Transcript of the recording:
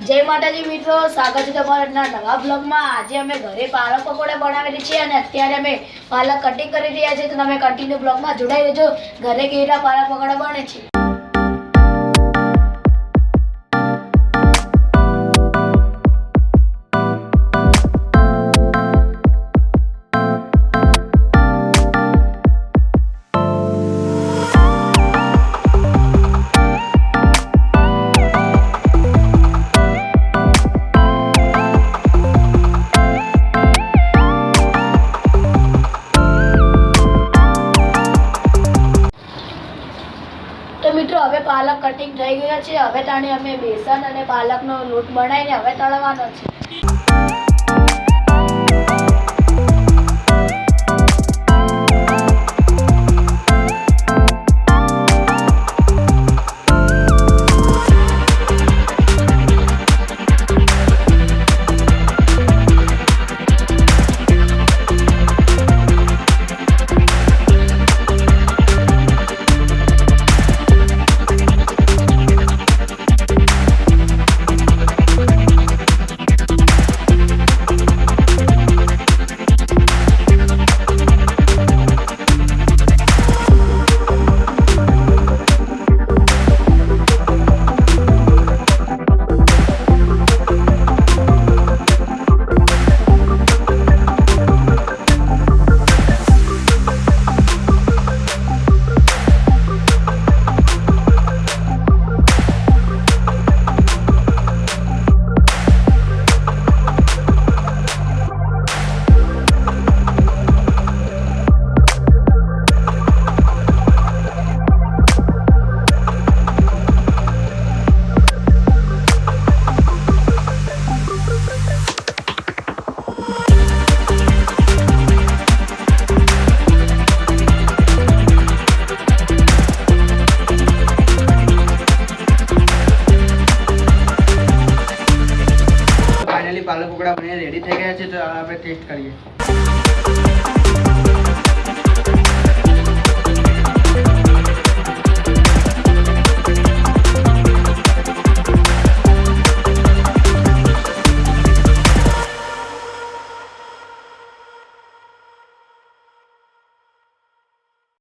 जय माताजी मित्रों, स्वागत है તમારા નવા બ્લોગમાં। આજે અમે ઘરે પાલક પકોડા બનાવેલી છે અને અત્યારે અમે પાલક કટિંગ કરી રહ્યા છે, તો તમે કન્ટિન્યુ બ્લોગમાં જોડાઈ રહેજો। ઘરે કેવી રીતે પાલક પકોડા બને છે। तो मित्रों हवे पालक कटिंग થઈ ગયા છે। હવે તાણે અમે બેસન અને પાલકનો લોટ બનાવીને હવે તળવાનો છે। पालक पकोड़ा बने रेडी થઈ ગયા છે, તો આપણે ટેસ્ટ કરીએ।